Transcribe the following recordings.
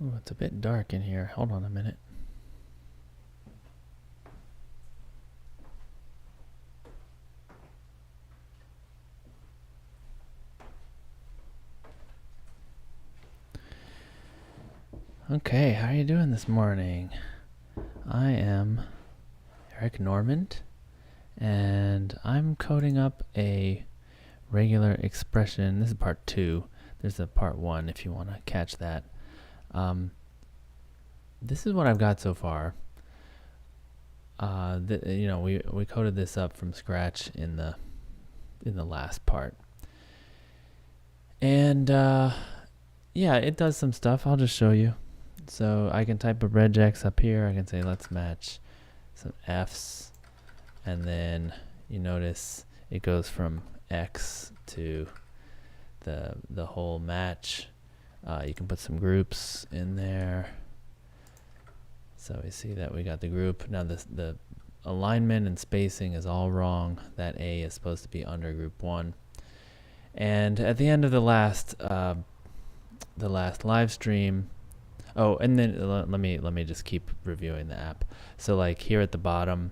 Ooh, it's a bit dark in here. Hold on a minute. Okay, how are you doing this morning? I am Eric Normand, and I'm coding up a regular expression. This is part 2. There's a part 1 if you want to catch that. This is what I've got so far. We coded this up from scratch in the last part, and yeah, it does some stuff. I'll just show you. So I can type a regex up here. I can say let's match some F's, and then you notice it goes from X to the whole match. You can put some groups in there. So we see that we got the group. Now the alignment and spacing is all wrong. That A is supposed to be under group 1. And at the end of the last live stream, oh, and then let me just keep reviewing the app. So like here at the bottom,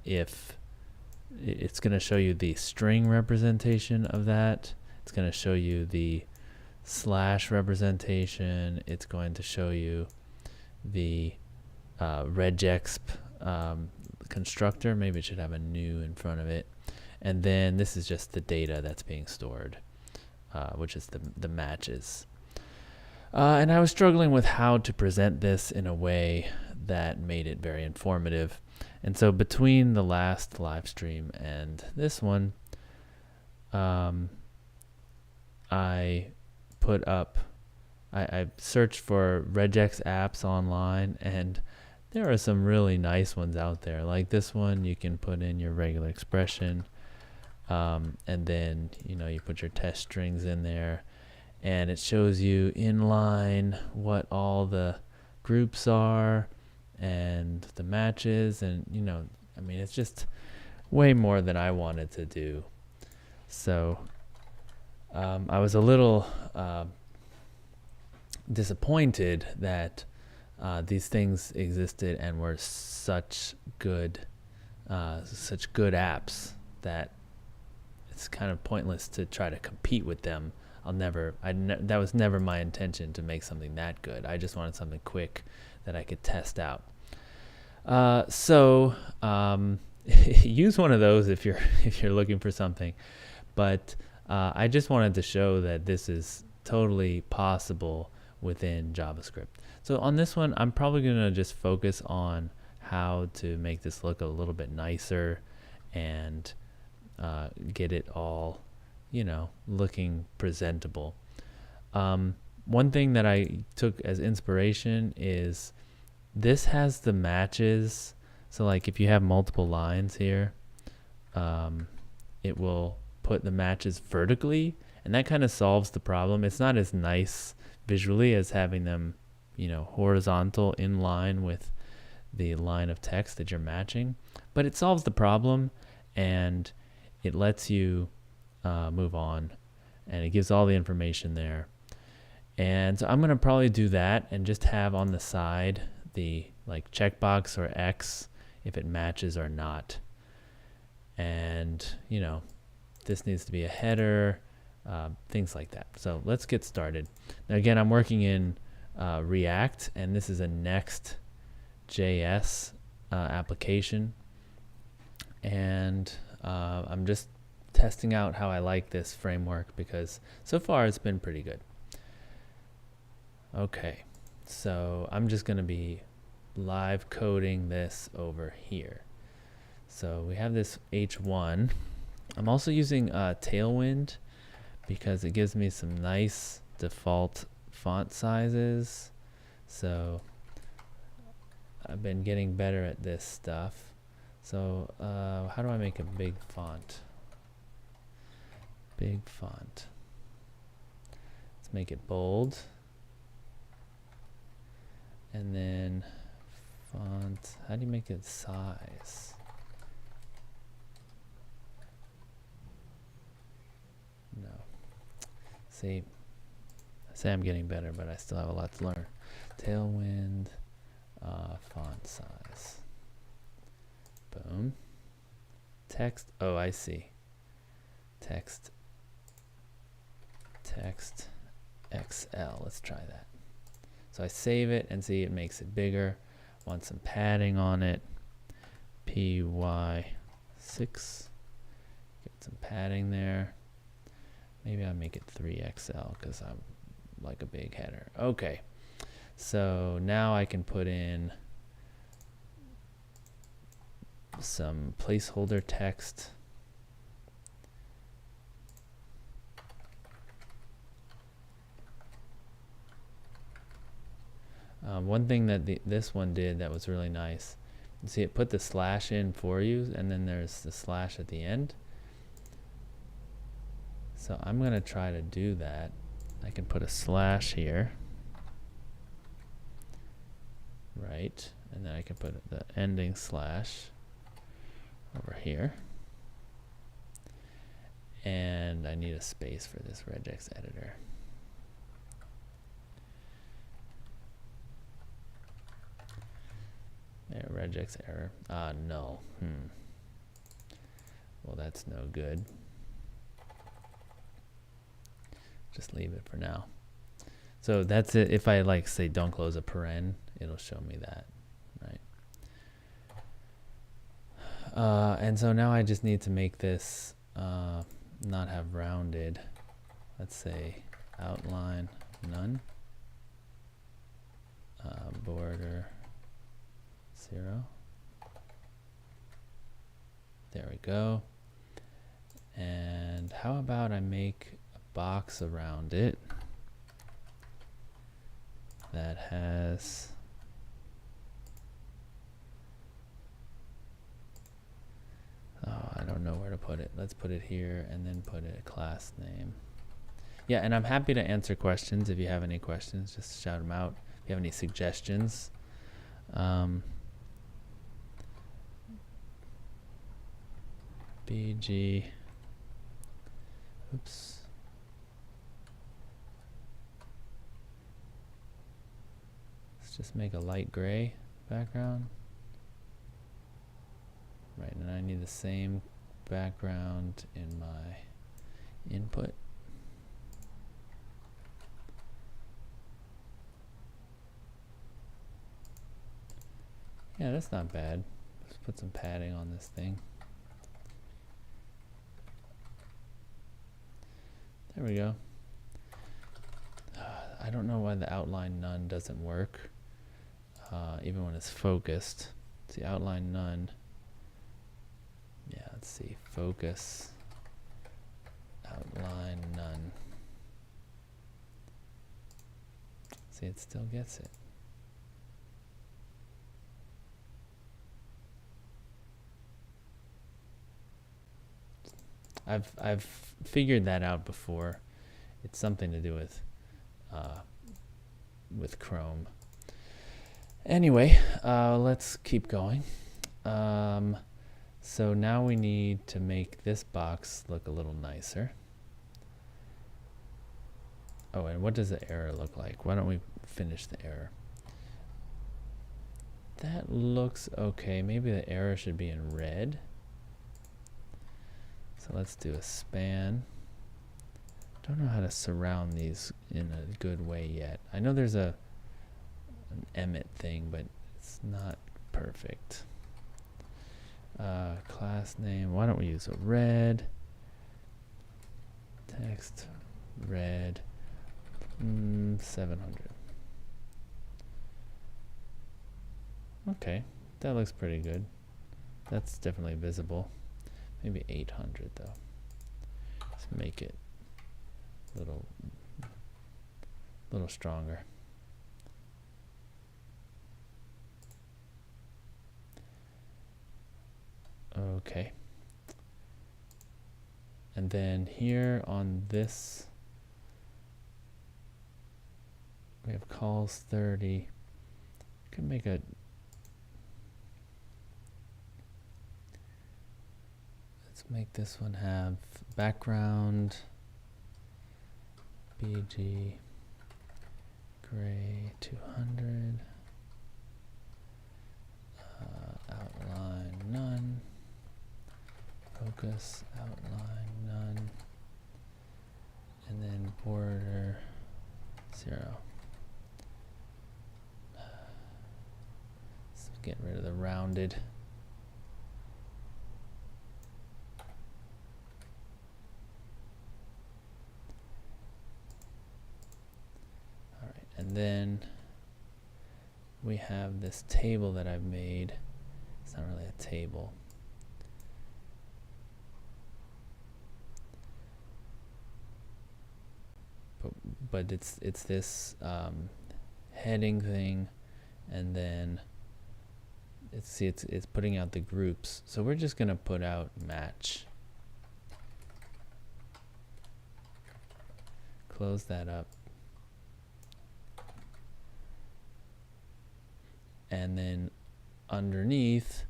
if it's going to show you the string representation of that, it's going to show you the slash representation. It's going to show you the regex constructor. Maybe it should have a new in front of it. And then this is just the data that's being stored, which is the matches. And I was struggling with how to present this in a way that made it very informative. And so between the last live stream and this one, I put up, I searched for Regex Apps online, and there are some really nice ones out there. Like this one, you can put in your regular expression, and then you put your test strings in there, and it shows you inline what all the groups are and the matches, and I mean, it's just way more than I wanted to do. So I was a little disappointed that these things existed and were such good apps that it's kind of pointless to try to compete with them. That was never my intention to make something that good. I just wanted something quick that I could test out. So use one of those if you're looking for something. But I just wanted to show that this is totally possible within JavaScript. So on this one, I'm probably going to just focus on how to make this look a little bit nicer and get it all looking presentable. One thing that I took as inspiration is this has the matches. So like if you have multiple lines here, it will put the matches vertically, and that kind of solves the problem. It's not as nice visually as having them horizontal in line with the line of text that you're matching, but it solves the problem, and it lets you move on, and it gives all the information there. And so I'm going to probably do that and just have on the side the like checkbox or X if it matches or not. And this needs to be a header, things like that. So let's get started. Now again, I'm working in React, and this is a Next.js application, and I'm just testing out how I like this framework because so far it's been pretty good. Okay, so I'm just going to be live coding this over here. So we have this H1. I'm also using Tailwind because it gives me some nice default font sizes. So I've been getting better at this stuff. So how do I make a big font? Big font. Let's make it bold. And then font, how do you make it size? No. See, I say I'm getting better, but I still have a lot to learn. Tailwind, font size. Boom. Text, oh, I see. Text XL, let's try that. So I save it and see it makes it bigger. Want some padding on it. PY6. Get some padding there. Maybe I'll make it 3XL because I'm like a big header. Okay. So now I can put in some placeholder text. One thing that this one did that was really nice, you see it put the slash in for you, and then there's the slash at the end. So I'm going to try to do that. I can put a slash here, right, and then I can put the ending slash over here. And I need a space for this regex editor. There, regex error. Null. Well, that's no good. Just leave it for now. So that's it. If I like say don't close a paren, it'll show me that, right? And so now I just need to make this not have rounded. Let's say outline none, border 0. There we go. And how about I make a box around it that has I don't know where to put it. Let's put it here and then put it a class name. Yeah, and I'm happy to answer questions. If you have any questions, just shout them out. If you have any suggestions. BG, oops. Let's just make a light gray background. Right, and I need the same background in my input. Yeah, that's not bad. Let's put some padding on this thing. There we go. I don't know why the outline none doesn't work, even when it's focused. See, outline none. Yeah, let's see. Focus, outline none. See, it still gets it. I've figured that out before. It's something to do with Chrome. Anyway, let's keep going. So now we need to make this box look a little nicer. Oh, and what does the error look like? Why don't we finish the error? That looks okay. Maybe the error should be in red. So let's do a span. Don't know how to surround these in a good way yet. I know there's an emit thing, but it's not perfect. Class name, why don't we use a red? Text, red, 700. Okay, that looks pretty good. That's definitely visible. Maybe 800 though. Let's make it a little stronger. Okay. And then here on this, we have calls 30. Could make a make this one have background BG Gray 200. Outline none. Focus outline none. And then border 0. So get rid of the rounded. All right, and then we have this table that I've made. It's not really a table. But it's this heading thing, and then it's putting out the groups. So we're just gonna put out match. Close that up. And then underneath,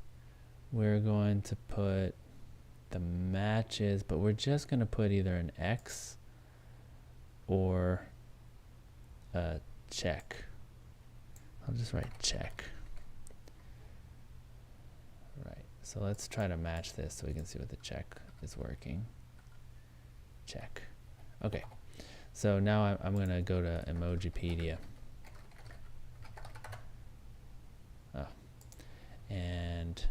we're going to put the matches, but we're just going to put either an X or a check. I'll just write check. Right, so let's try to match this so we can see what the check is working. Check. Okay, so now I'm going to go to Emojipedia. And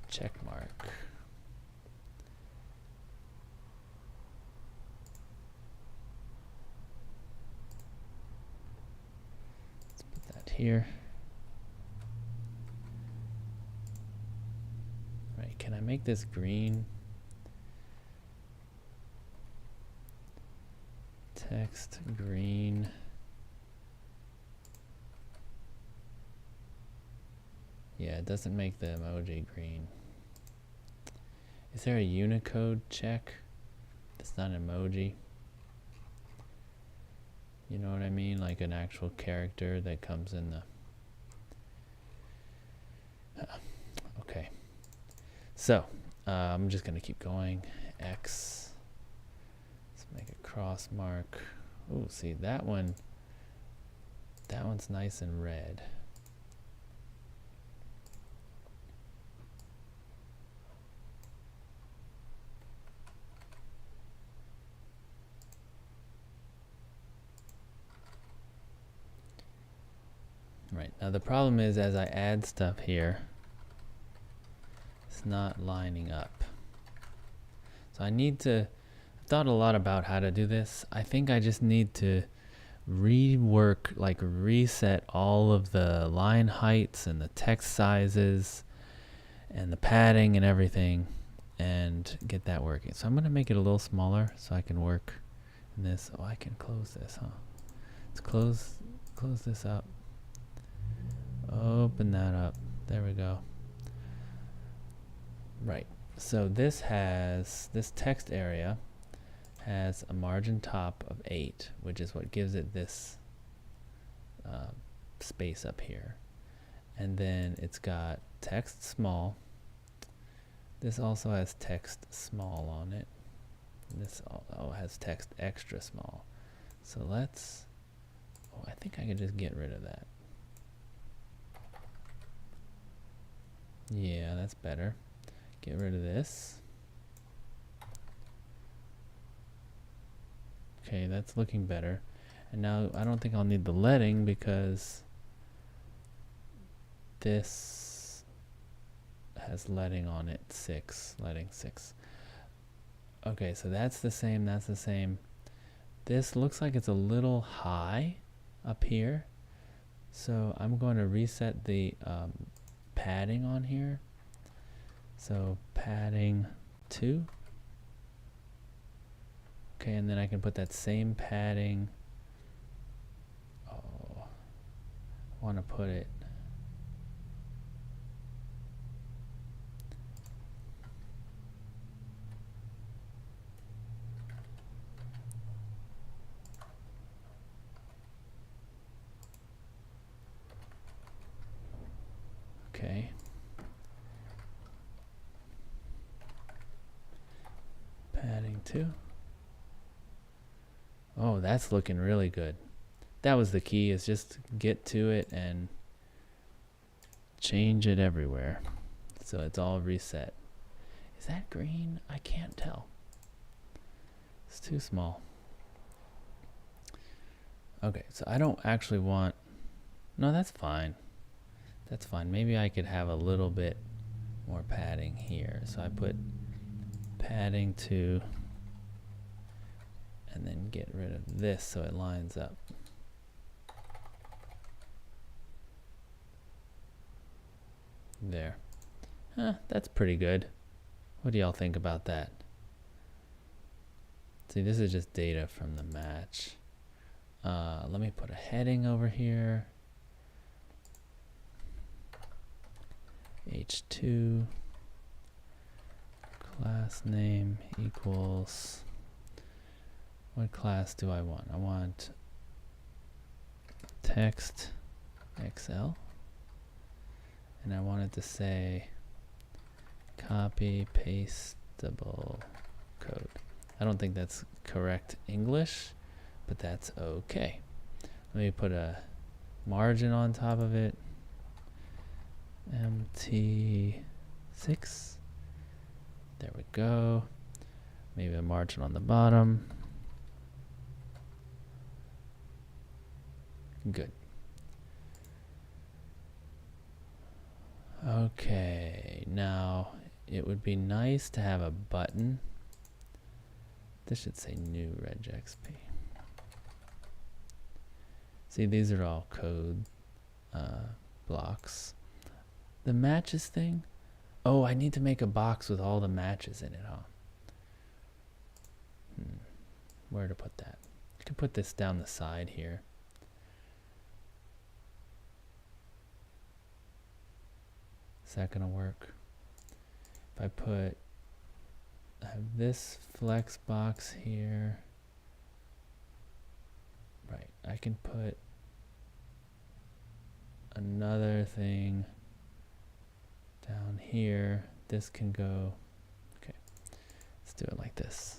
check mark. Let's put that here. Right, can I make this green? Text green. Yeah, it doesn't make the emoji green. Is there a Unicode check? That's not an emoji. You know what I mean? Like an actual character that comes in the... okay. So, I'm just going to keep going. X. Let's make a cross mark. Oh, see, that one's nice and red. Right, now the problem is as I add stuff here, it's not lining up. So I need to, I've thought a lot about how to do this. I think I just need to rework, like reset all of the line heights and the text sizes and the padding and everything and get that working. So I'm going to make it a little smaller so I can work in this. Oh, I can close this, huh? Let's close this up. Open that up. There we go. Right. So this text area has a margin top of 8, which is what gives it this space up here. And then it's got text small. This also has text small on it. This has text extra small. So let's, I think I could just get rid of that. Yeah, that's better. Get rid of this. Okay, that's looking better. And now I don't think I'll need the leading because this has leading on it, leading 6. Okay, so that's the same, that's the same. This looks like it's a little high up here. So I'm going to reset the padding on here. So padding 2. Okay, and then I can put that same padding. Oh, I want to put it. Okay. Padding 2. Oh, that's looking really good. that was the key, is just get to it and change it everywhere. So it's all reset. Is that green? I can't tell. It's too small. Okay, so I don't actually want, no, that's fine. That's fine. Maybe I could have a little bit more padding here. So I put padding 2 and then get rid of this so it lines up. There. That's pretty good. What do y'all think about that? See, this is just data from the match. Let me put a heading over here. H2 class name equals, what class do I want? I want text XL, and I want it to say copy pastable code. I don't think that's correct English, but that's okay. Let me put a margin on top of it. MT6. There we go. Maybe a margin on the bottom. Good. Okay, now it would be nice to have a button. This should say new Regex P. See, these are all code blocks. The matches thing? Oh, I need to make a box with all the matches in it, huh? Where to put that? I can put this down the side here. Is that gonna work? If I have this flex box here. Right, I can put another thing down here. This can go, okay, let's do it like this.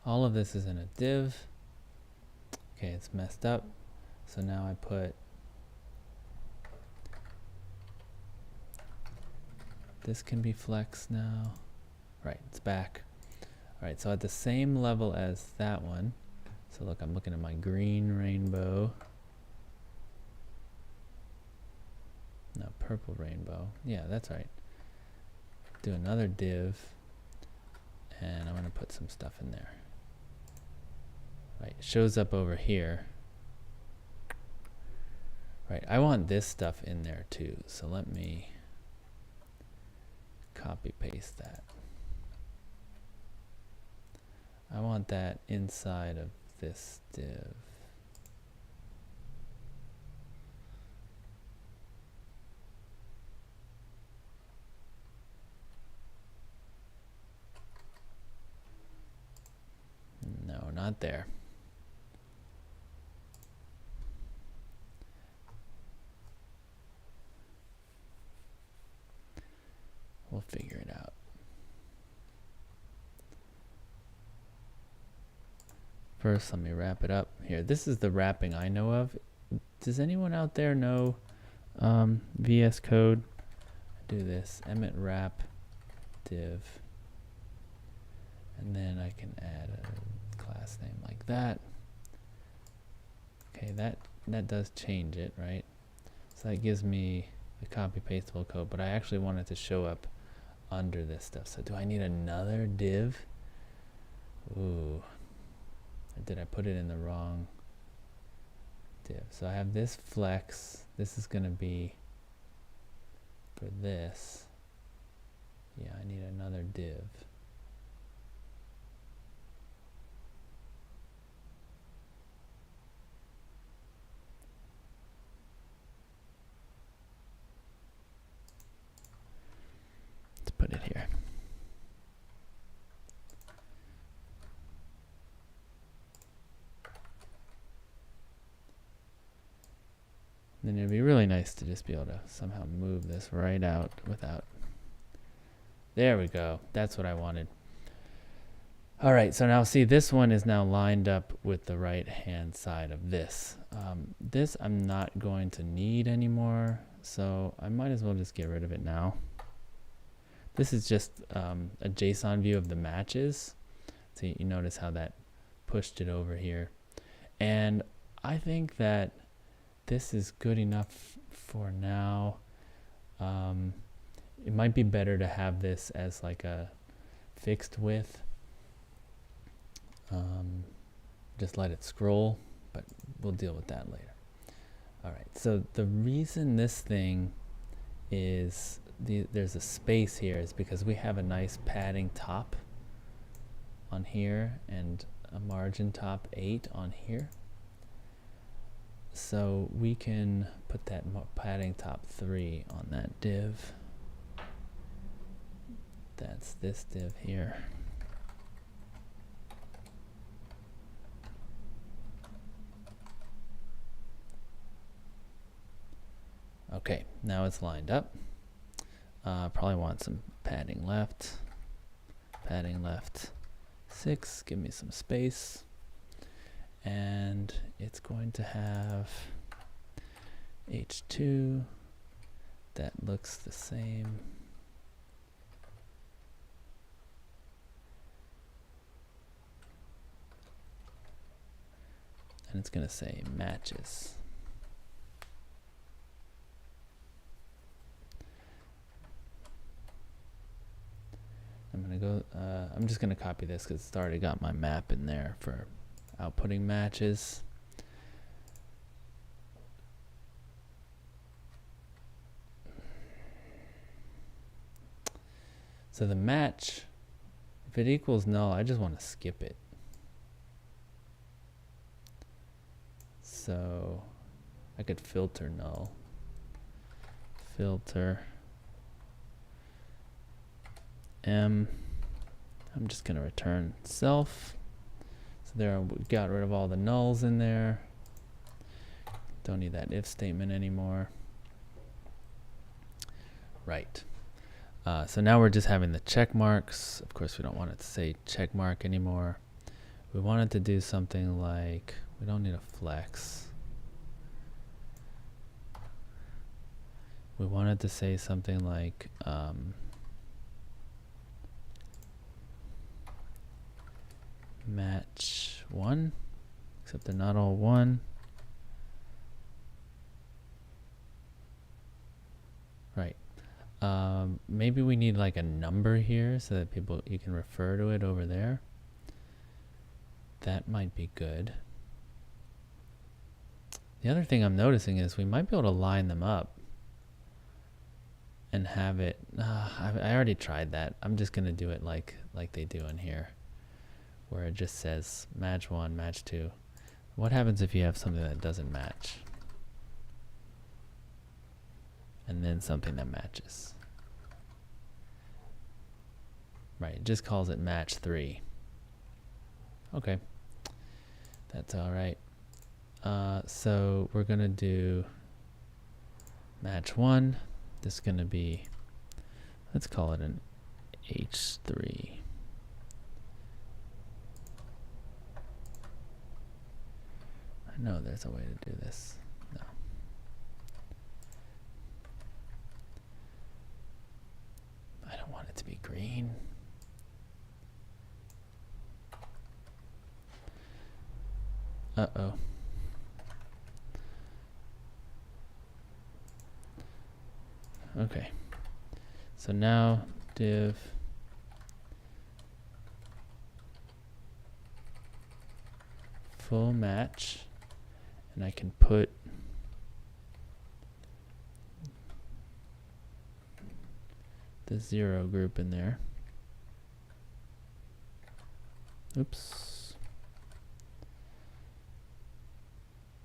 All of this is in a div. Okay, it's messed up. So now I put this can be flexed now. Right, it's back. All right, so at the same level as that one. So look, I'm looking at my green rainbow. No, purple rainbow. Yeah, that's right. Do another div, and I'm gonna put some stuff in there. Right, it shows up over here. Right, I want this stuff in there too, so let me copy paste that. I want that inside of this div. No, not there. We'll figure it out. First, let me wrap it up. Here, this is the wrapping I know of. Does anyone out there know VS Code? I do this, emit wrap div. And then I can add a class name like that. Okay, that does change it, right? So that gives me the copy pastable code, but I actually want it to show up under this stuff. So do I need another div? Ooh. Or did I put it in the wrong div? So I have this flex. This is going to be for this. Yeah, I need another div. Let's put it here. Then it'd be really nice nice to just be able to somehow move this right out without. There we go. That's what I wanted. All right, so now see, this one is now lined up with the right hand side of this. This I'm not going to need anymore, so I might as well just get rid of it now. This is just a JSON view of the matches. So you notice how that pushed it over here. And I think that this is good enough for now. It might be better to have this as like a fixed width. Just let it scroll, but we'll deal with that later. All right, so the reason this thing is there's a space here is because we have a nice padding top on here and a margin top 8 on here. So we can put that padding top 3 on that div. That's this div here. Okay, now it's lined up. Probably want some padding left. Padding left 6, give me some space. And it's going to have H2 that looks the same. And it's going to say matches. I'm going to go, I'm just going to copy this because it's already got my map in there for outputting matches. So the match, if it equals null, I just want to skip it. So I could filter null. Filter M. I'm just going to return self. So there we got rid of all the nulls in there. Don't need that if statement anymore. Right. So now we're just having the check marks. Of course, we don't want it to say check mark anymore. We want it to do something like, we don't need a flex. We want it to say something like, match 1, except they're not all 1. Right. Maybe we need like a number here so that you can refer to it over there. That might be good. The other thing I'm noticing is we might be able to line them up and have it. I already tried that. I'm just going to do it like they do in here, where it just says match 1, match 2. What happens if you have something that doesn't match? And then something that matches. Right, it just calls it match 3. Okay, that's all right. So we're gonna do match 1. This is gonna be, let's call it an H3. I know there's a way to do this. No. I don't want it to be green. Uh-oh. Okay. So now div full match, and I can put the 0 group in there. Oops.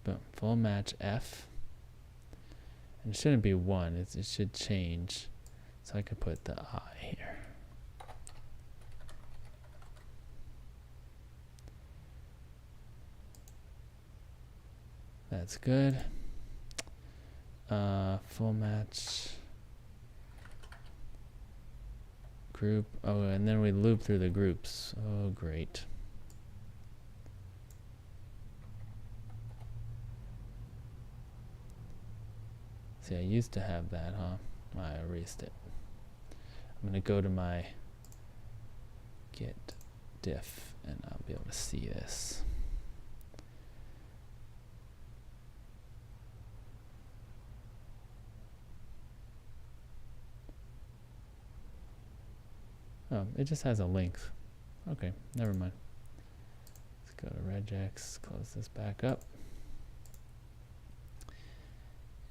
Boom. Full match F. And it shouldn't be 1. It should change. So I could put the I here. That's good. full match group. Oh, and then we loop through the groups. Oh, great. See, I used to have that, huh? I erased it. I'm going to go to my git diff and I'll be able to see this. Oh, it just has a length. Okay, never mind. Let's go to Regex, close this back up.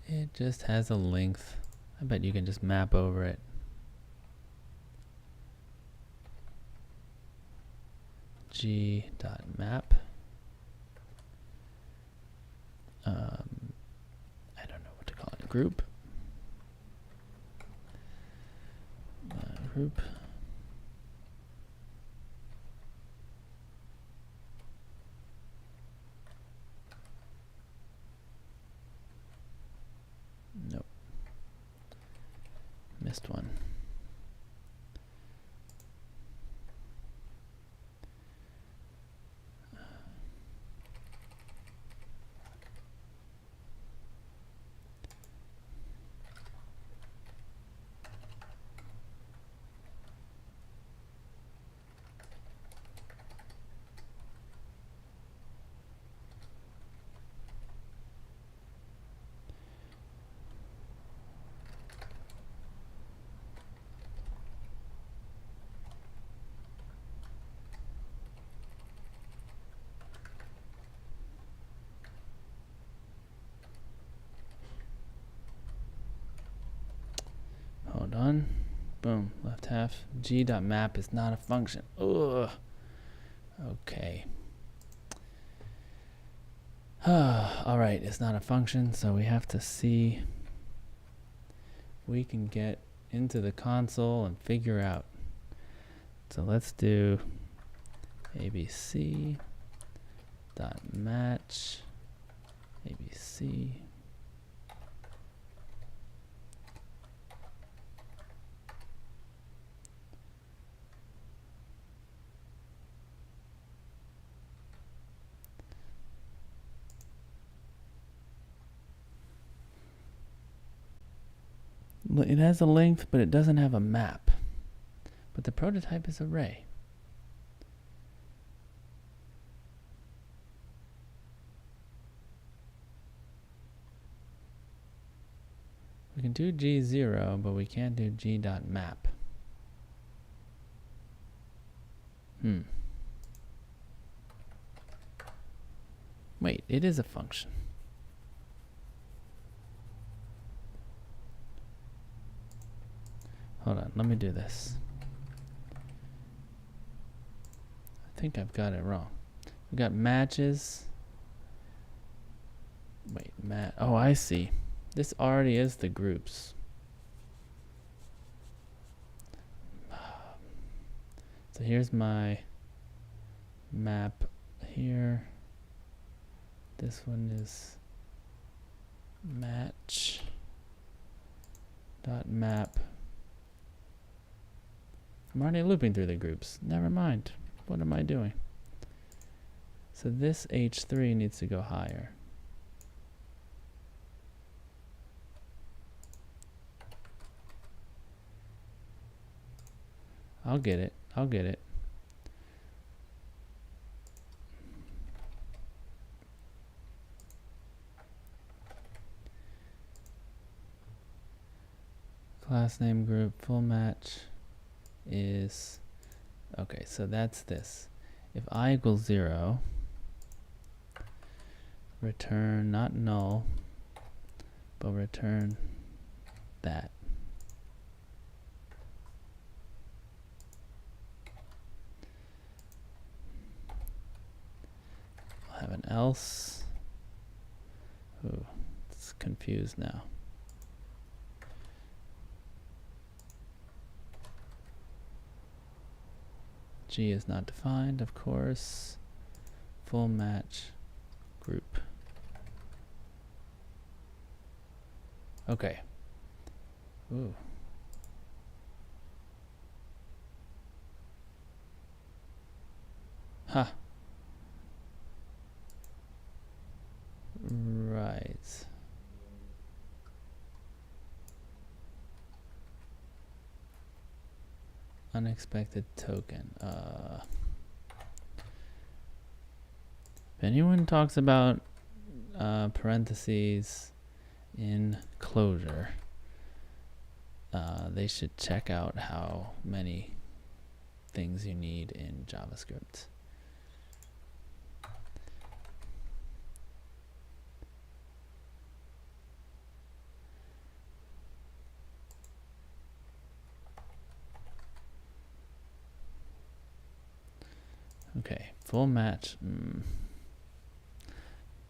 It just has a length. I bet you can just map over it. G.map. I don't know what to call it. Group. Group. Nope. Missed one. Hold on. Boom. Left half. G.map is not a function. Ugh. Okay. All right. It's not a function, so we have to see. We can get into the console and figure out. So let's do abc dot match abc. It has a length, but it doesn't have a map. But the prototype is array. We can do G0, but we can't do G.map. Wait, it is a function. Hold on, let me do this. I think I've got it wrong. We got matches. Wait, oh, I see. This already is the groups. So here's my map here. This one is match dot map. I'm already looping through the groups. Never mind. What am I doing? So this H3 needs to go higher. I'll get it. I'll get it. Class name group full match is, okay, so that's this. If I equals 0, return not null, but return that. I'll have an else. Ooh, it's confused now. G is not defined, of course. Full match group. Okay. Ooh. Huh. Right. Unexpected token. If anyone talks about parentheses in closure, they should check out how many things you need in JavaScript. Okay, full match.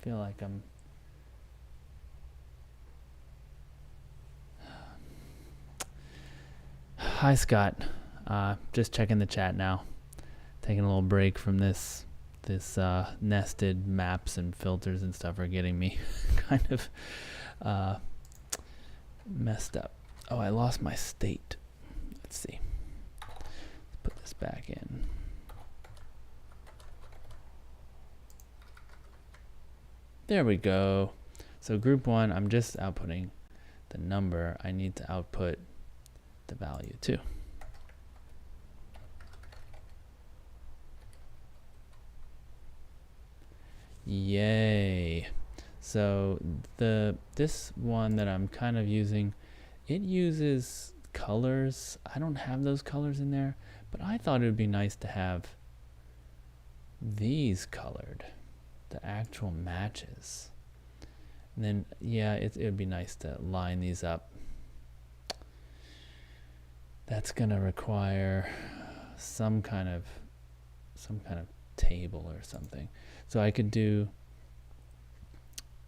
Feel like I'm Hi Scott. Just checking the chat now. Taking a little break from this nested maps and filters and stuff are getting me kind of messed up. Oh, I lost my state. Let's see. Let's put this back in. There we go. So group 1, I'm just outputting the number. I need to output the value too. Yay. So this one that I'm kind of using, it uses colors. I don't have those colors in there, but I thought it would be nice to have these colored, the actual matches. And then yeah, it would be nice to line these up. That's gonna require some kind of table or something. So I could do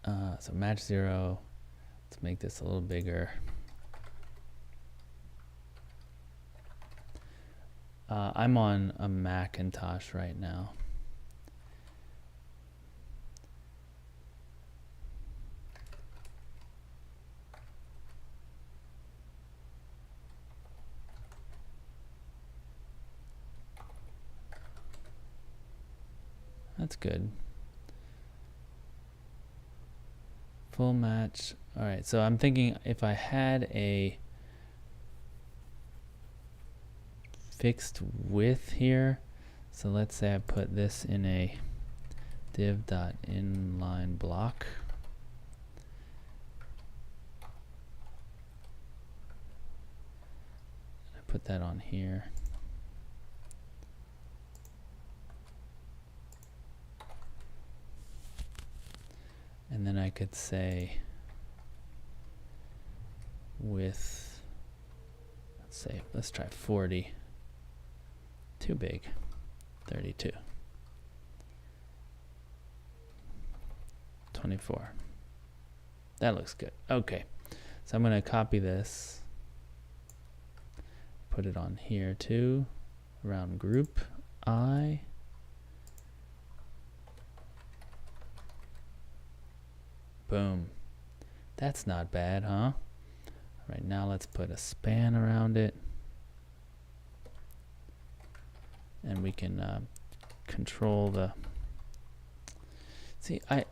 so match 0. Let's make this a little bigger. I'm on a Macintosh right now. That's good. Full match. All right, so I'm thinking if I had a fixed width here, so let's say I put this in a div.inline block. I put that on here. And then I could say with, let's try 40. Too big. 32. 24. That looks good. Okay. So I'm going to copy this, put it on here too, around group I. Boom. That's not bad, huh? Right now let's put a span around it. And we can control the... See, I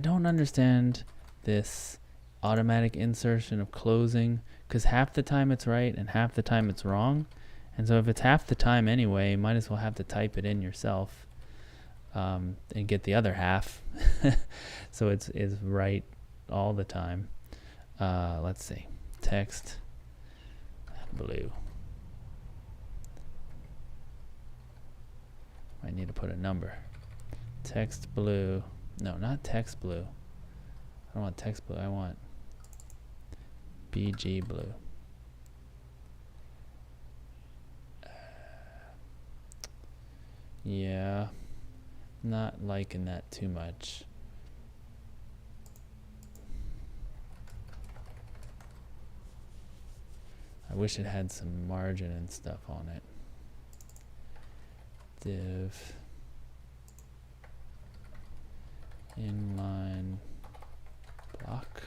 don't understand this automatic insertion of closing, because half the time it's right and half the time it's wrong. And so if it's half the time anyway, you might as well have to type it in yourself. And get the other half. So it's right all the time. Let's see. Text blue. I need to put a number. Text blue. No, not text blue. I don't want text blue. I want BG blue. Yeah. Not liking that too much. I wish it had some margin and stuff on it. Div inline block.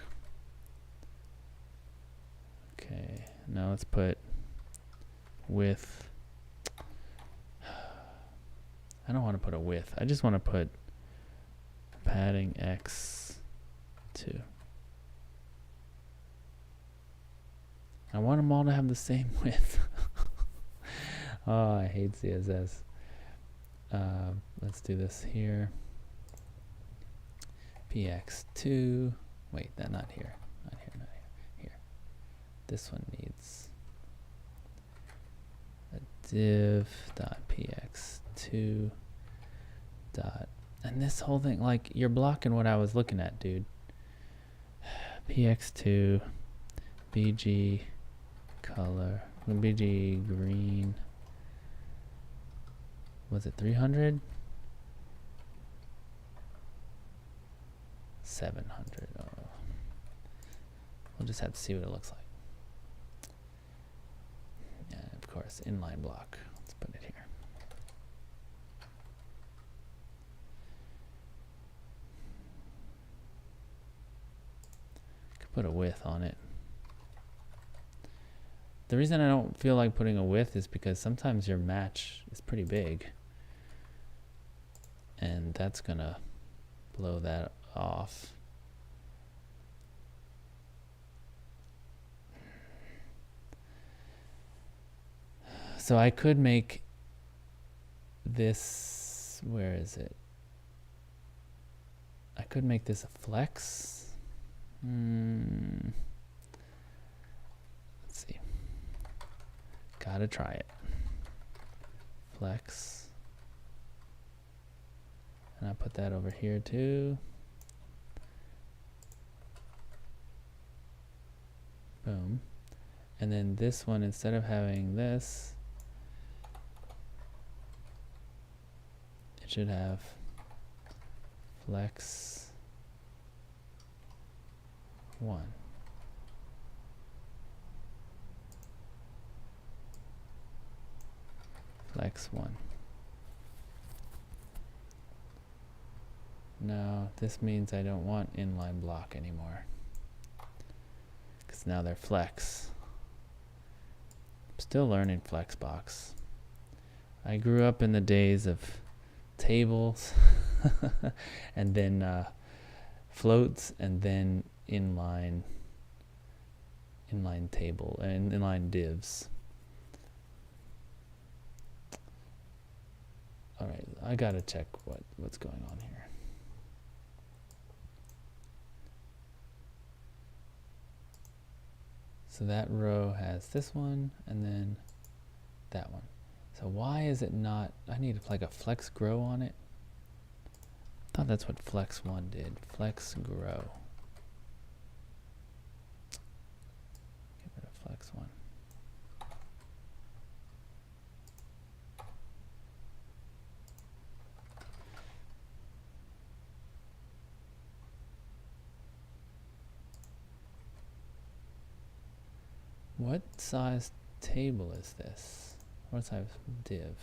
Okay, now let's put width. I don't want to put a width. I just want to put padding x2. I want them all to have the same width. Oh, I hate CSS. Let's do this here. px2. Wait, that not here. Not here, not here. Here. This one needs a div.px2 dot, and this whole thing, like, you're blocking what I was looking at, dude. px2 bg color, bg green. Was it 300? 700. Oh. We'll just have to see what it looks like. Yeah, of course, inline block. Let's put it here. Could put a width on it. The reason I don't feel like putting a width is because sometimes your match is pretty big. And that's gonna blow that off. So I could make this, where is it? I could make this a flex. Let's see. Gotta try it. Flex. And I put that over here too. Boom. And then this one, instead of having this, it should have flex 1. Flex 1. No, this means I don't want inline block anymore, because now they're flex. I'm still learning Flexbox. I grew up in the days of tables and then floats, and then inline table and inline divs. All right, I gotta check what's going on here. So that row has this one and then that one. So why is it not, I need like a flex grow on it. I thought that's what flex 1 did. Flex grow. Get rid of flex 1. What size table is this? What size div?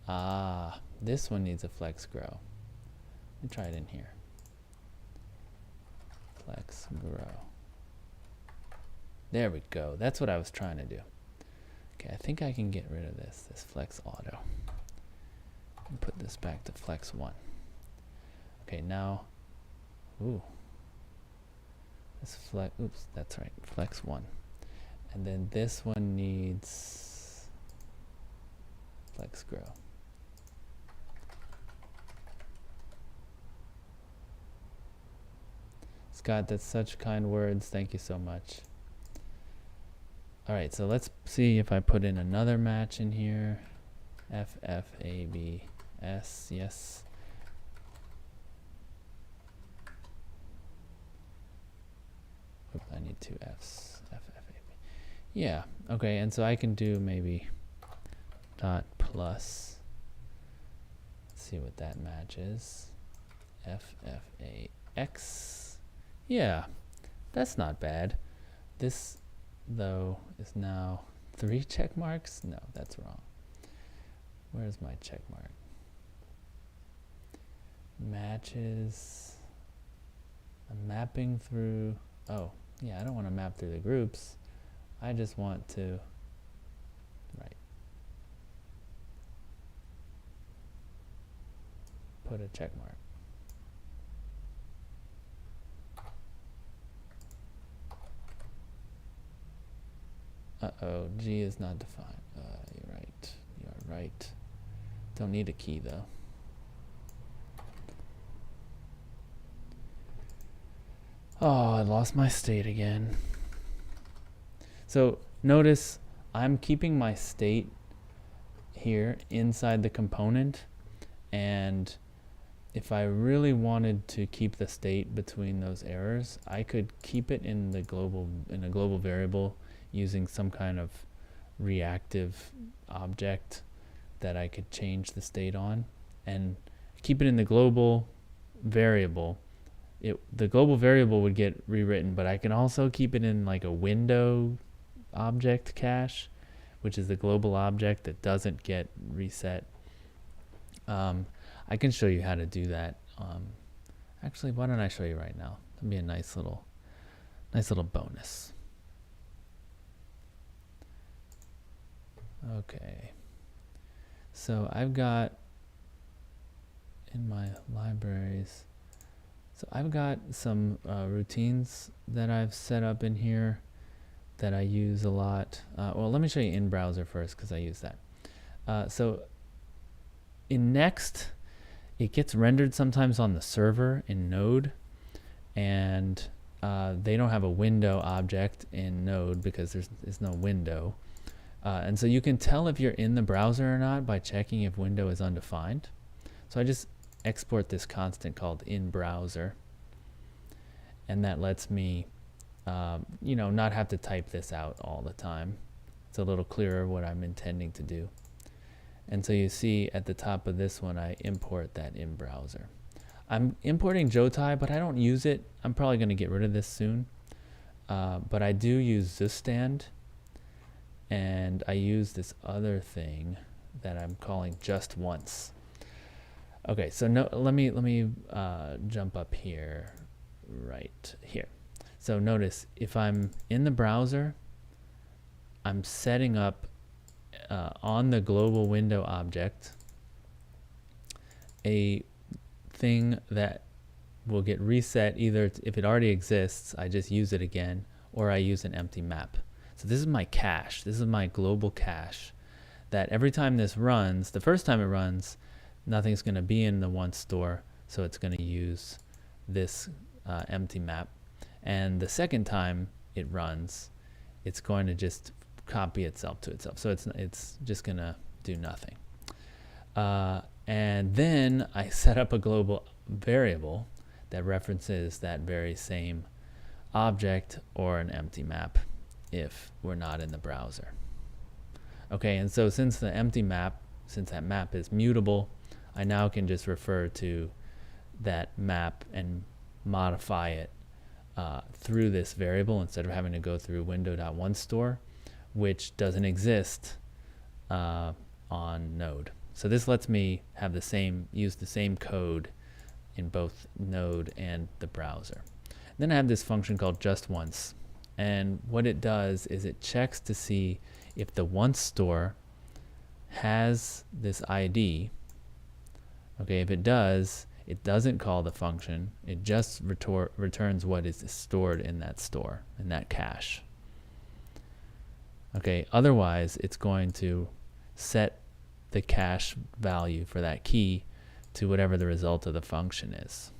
Ah, this one needs a flex grow. Let me try it in here. Flex grow. There we go. That's what I was trying to do. Okay, I think I can get rid of this flex auto. And put this back to flex 1. Okay, now, ooh. This flex, oops, that's right, flex 1. And then this one needs flex grow. Scott, that's such kind words. Thank you so much. All right, so let's see if I put in another match in here. F, F, A, B, S, yes. Oops, I need 2 F's. F, F, A, B. Yeah, okay, and so I can do maybe dot plus. Let's see what that matches. F, F, A, X. Yeah, that's not bad. This, though, is now 3 check marks. No, that's wrong. Where's my check mark? Matches. I'm mapping through. Oh, yeah, I don't want to map through the groups. I just want to, right, put a check mark. Uh-oh, G is not defined. You're right. You are right. Don't need a key though. Oh, I lost my state again. So notice I'm keeping my state here inside the component, and if I really wanted to keep the state between those errors, I could keep it in the in a global variable using some kind of reactive object that I could change the state on, and keep it in the global variable. The global variable would get rewritten, but I can also keep it in like a window object cache, which is the global object that doesn't get reset. I can show you how to do that. Actually, why don't I show you right now? That'd be a nice little bonus. Okay. So I've got in my libraries, so I've got some routines that I've set up in here that I use a lot. Well, let me show you in browser first because I use that. So in Next, it gets rendered sometimes on the server in Node, and they don't have a window object in Node because there's no window. And so you can tell if you're in the browser or not by checking if window is undefined. So I just export this constant called in browser, and that lets me not have to type this out all the time. It's a little clearer what I'm intending to do. And so you see at the top of this one, I import that in browser. I'm importing Jotai, but I don't use it. I'm probably going to get rid of this soon. But I do use Zustand, and I use this other thing that I'm calling just once. Okay, so let me jump up here, right here. So notice if I'm in the browser, I'm setting up on the global window object a thing that will get reset either if it already exists, I just use it again, or I use an empty map. So this is my cache. This is my global cache that every time this runs, the first time it runs, nothing's going to be in the once store, so it's going to use this empty map. And the second time it runs, it's going to just copy itself to itself. So it's just going to do nothing. And then I set up a global variable that references that very same object or an empty map if we're not in the browser. Okay, and so since that map is mutable, I now can just refer to that map and modify it through this variable instead of having to go through window.onceStore, which doesn't exist on Node. So this lets me have use the same code in both Node and the browser. Then I have this function called just once, and what it does is it checks to see if the once store has this ID. Okay, if it does, it doesn't call the function. It just returns what is stored in that store, in that cache. Okay, otherwise it's going to set the cache value for that key to whatever the result of the function is.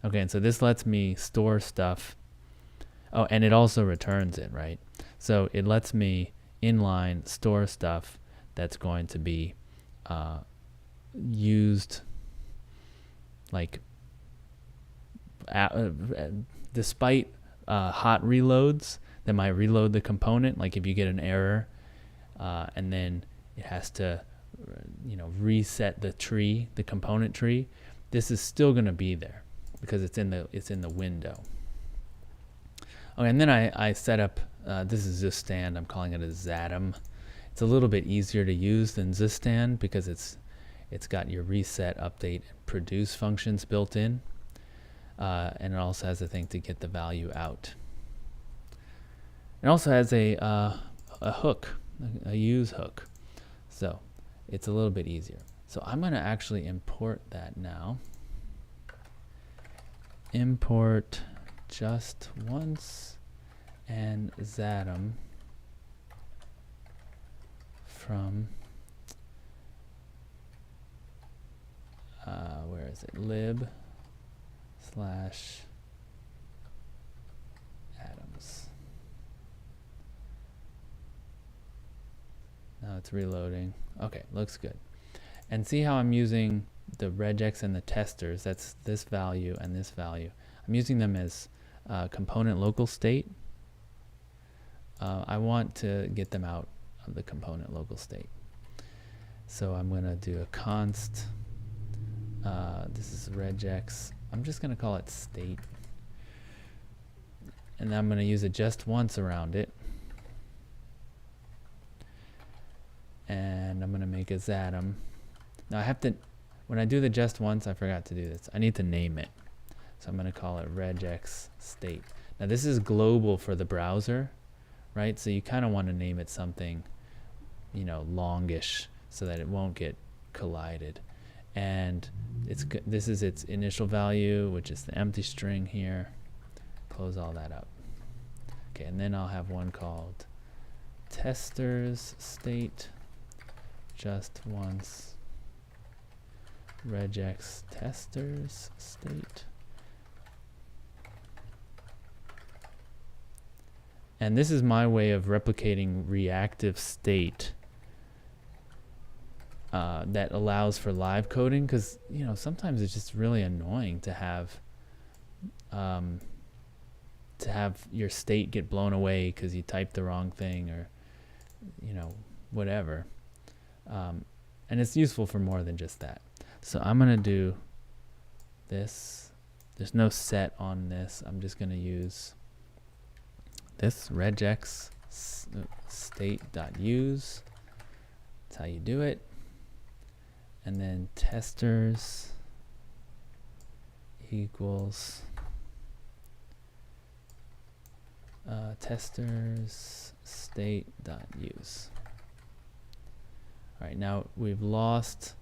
Okay, and so this lets me store stuff. Oh, and it also returns it, right? So it lets me inline store stuff that's going to be used like despite hot reloads that might reload the component. Like if you get an error and then it has to reset the tree, the component tree, this is still going to be there because it's in the window. Okay, and then I set up this is Zustand. I'm calling it a Zatom. It's a little bit easier to use than Zustand because it's got your reset, update, and produce functions built in, and it also has a thing to get the value out. It also has a hook, a use hook. So it's a little bit easier. So I'm going to actually import that now. Import just once and Zatom from where is it? lib/atoms. Now it's reloading. Okay, looks good. And see how I'm using the regex and the testers. That's this value and this value. I'm using them as component local state. I want to get them out of the component local state. So I'm going to do a const. This is regex. I'm just going to call it state. And then I'm going to use it just once around it. And I'm going to make a Zatom. Now I have to, when I do the just once, I forgot to do this. I need to name it. So I'm going to call it Regex State. Now this is global for the browser, right? So you kind of want to name it something, you know, longish so that it won't get collided. And this is its initial value, which is the empty string here. Close all that up. Okay, and then I'll have one called testers state just once regex testers state. And this is my way of replicating reactive state that allows for live coding, because you know sometimes it's just really annoying to have your state get blown away because you typed the wrong thing, or you know, whatever. And it's useful for more than just that. So I'm gonna do this. There's no set on this. I'm just gonna use this regex state.use. That's how you do it. And then testers equals testers state.use. All right, now we've lost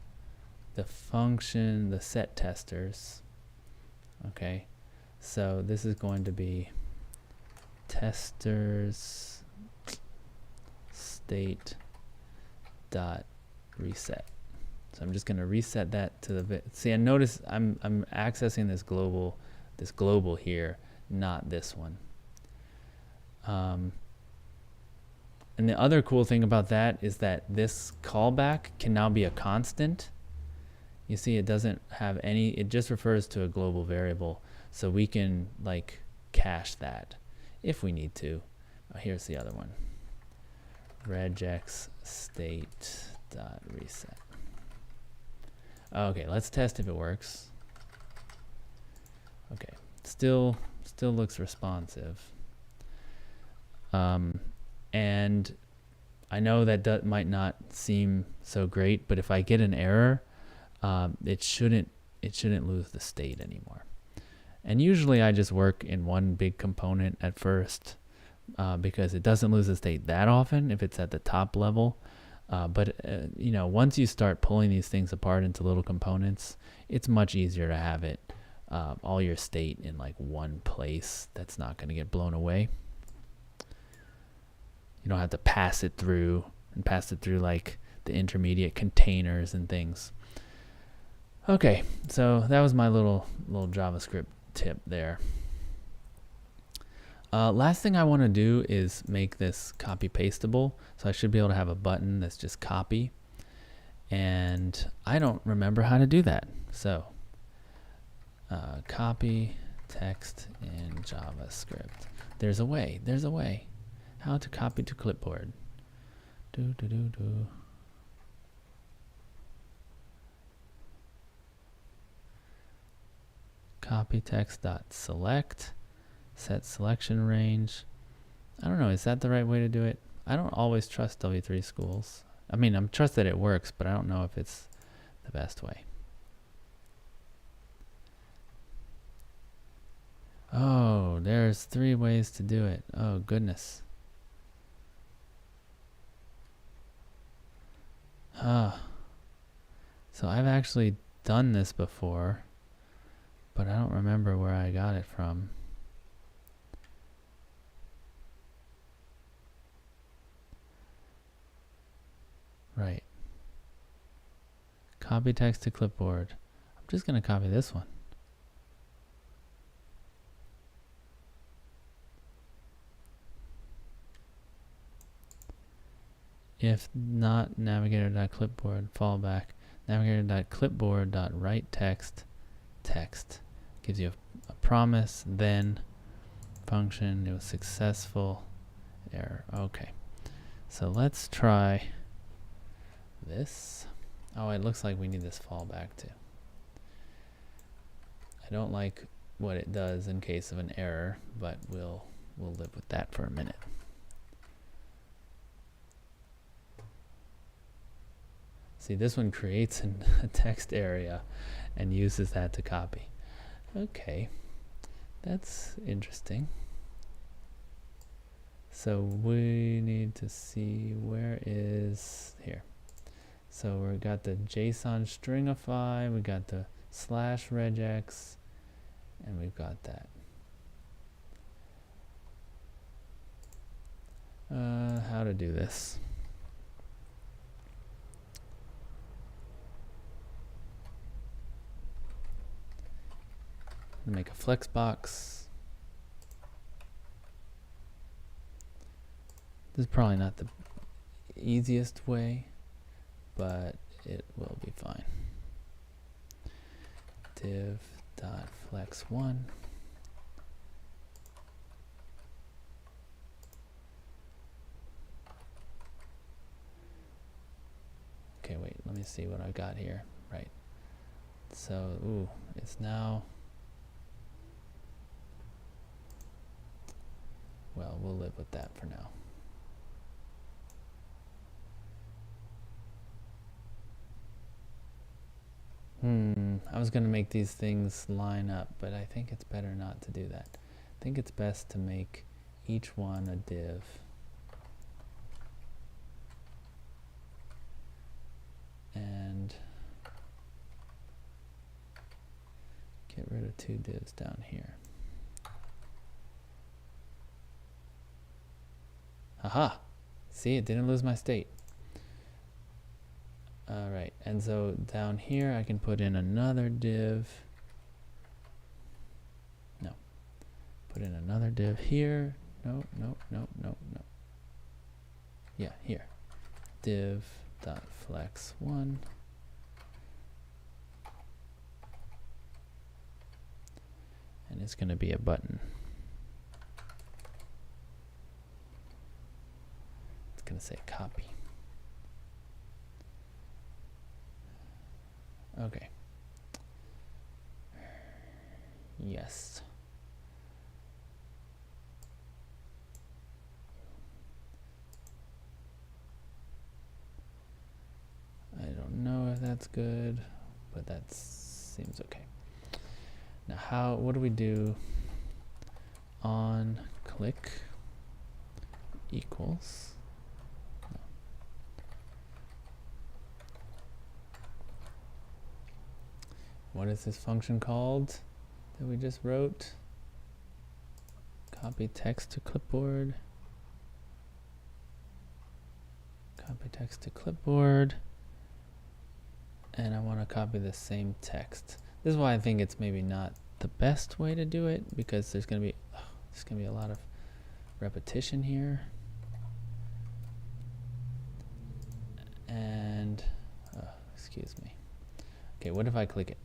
the function, the set testers. Okay, so this is going to be testers state dot reset. So I'm just going to reset that to the see. And notice I'm accessing this global here, not this one. And the other cool thing about that is that this callback can now be a constant. You see, it doesn't have any. It just refers to a global variable, so we can like cache that if we need to. Oh, here's the other one. Regex state dot reset. Okay, let's test if it works. Okay, still looks responsive. And I know that might not seem so great, but if I get an error, it shouldn't lose the state anymore. And usually I just work in one big component at first, because it doesn't lose the state that often if it's at the top level. But you know, once you start pulling these things apart into little components, it's much easier to have it all your state in like one place that's not going to get blown away. You don't have to pass it through like the intermediate containers and things. Okay, so that was my little JavaScript tip there. Last thing I want to do is make this copy pastable. So I should be able to have a button that's just copy. And I don't remember how to do that. So copy text in JavaScript. There's a way. How to copy to clipboard. Copy text dot select. Set selection range. I don't know, is that the right way to do it? I don't always trust W3 Schools. I mean, I'm trust that it works, but I don't know if it's the best way. Oh, there's 3 ways to do it. Oh, goodness. So I've actually done this before, but I don't remember where I got it from. Right. Copy text to clipboard. I'm just going to copy this one. If not navigator.clipboard, fallback. Navigator.clipboard.write text. Gives you a promise, then function, it was successful, error. Okay. So let's try this. Oh, it looks like we need this fallback too. I don't like what it does in case of an error, but we'll live with that for a minute. See, this one creates a text area and uses that to copy. Okay, that's interesting. So we need to see where is here. So we got the JSON stringify, we got the /regex, and we've got that. How to do this? Make a flex box. This is probably not the easiest way, but it will be fine. Div.flex1. Okay, wait, let me see what I got here. Right. So, ooh, it's now. Well, we'll live with that for now. I was going to make these things line up, but I think it's better not to do that. I think it's best to make each one a div. And get rid of 2 divs down here. Aha! See, it didn't lose my state. Alright, and so down here I can put in another div. No. Put in another div here. No. Yeah, here. Div.flex1. And it's going to be a button. It's going to say copy. Okay. Yes. I don't know if that's good, but that seems okay. Now what do we do? On click equals. No. What is this function called that we just wrote? Copy text to clipboard. Copy text to clipboard. And I want to copy the same text. This is why I think it's maybe not the best way to do it, because there's going to be a lot of repetition here. And excuse me. Okay, what if I click it?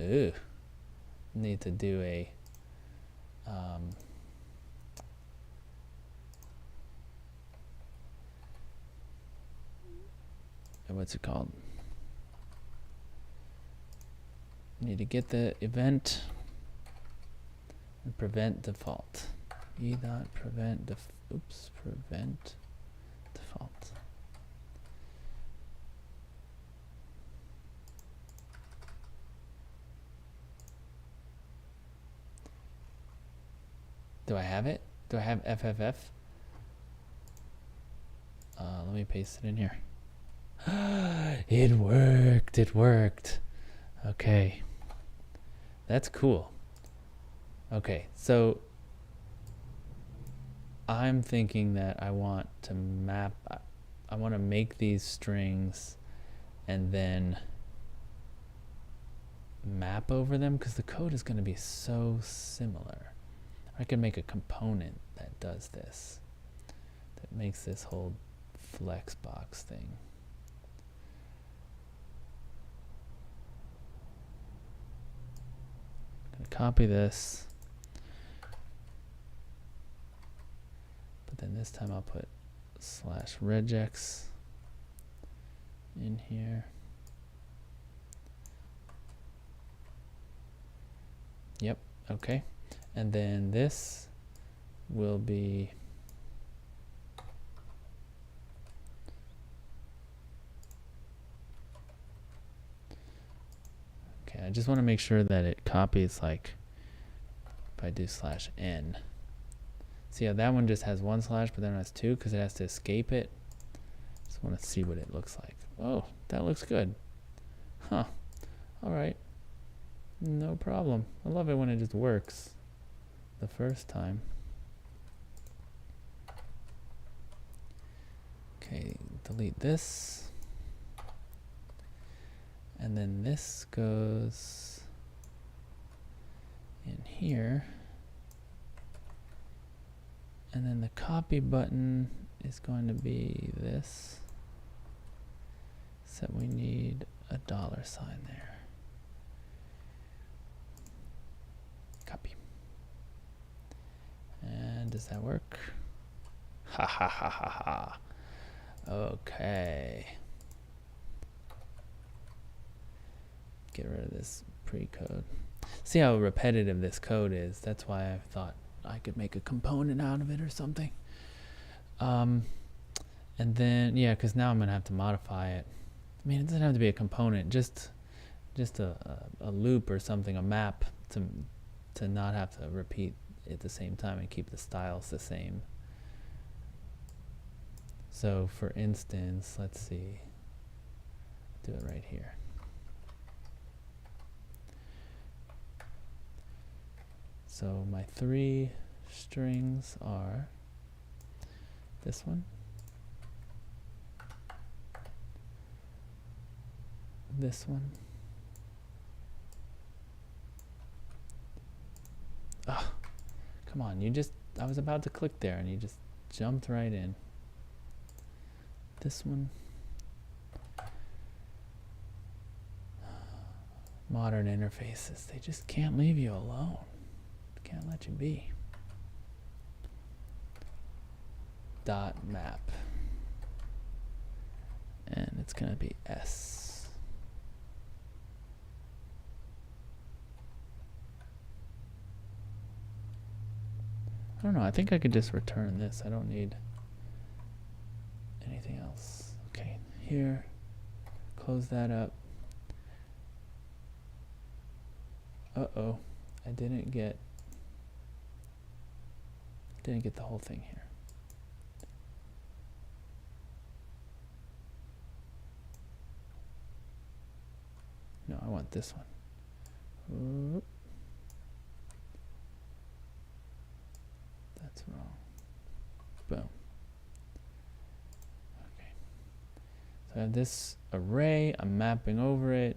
Ooh, need to do a what's it called? Need to get the event and prevent default. E.prevent prevent default. Do I have it? Do I have FFF? Let me paste it in here. It worked. It worked. Okay. That's cool. Okay, so I'm thinking that I want to map, I want to make these strings and then map over them because the code is going to be so similar. I can make a component that does this, that makes this whole flexbox thing. I'm going to copy this, but then this time I'll put /regex in here. Yep, okay. And then this will be okay. I just want to make sure that it copies, like if I do /n. See how that one just has one slash, but then it has two because it has to escape it. Just want to see what it looks like. Oh, that looks good. Huh. All right. No problem. I love it when it just works the first time. Okay, delete this. And then this goes in here. And then the copy button is going to be this. So we need a $sign there. Copy. And does that work? Ha ha ha ha ha. Okay. Get rid of this pre-code. See how repetitive this code is. That's why I thought I could make a component out of it or something. And then, yeah, because now I'm going to have to modify it. I mean, it doesn't have to be a component, just a loop or something, a map to not have to repeat at the same time and keep the styles the same. So for instance, let's see, do it right here. So my 3 strings are this one, this one. Oh, come on, I was about to click there and you just jumped right in. This one. Modern interfaces, they just can't leave you alone. Can't let you be. .map. And it's going to be S. I don't know, I think I could just return this. I don't need anything else. Okay, here, close that up. Uh-oh, I didn't get the whole thing here. No, I want this one. Oop. That's wrong. Boom. Okay. So I have this array, I'm mapping over it,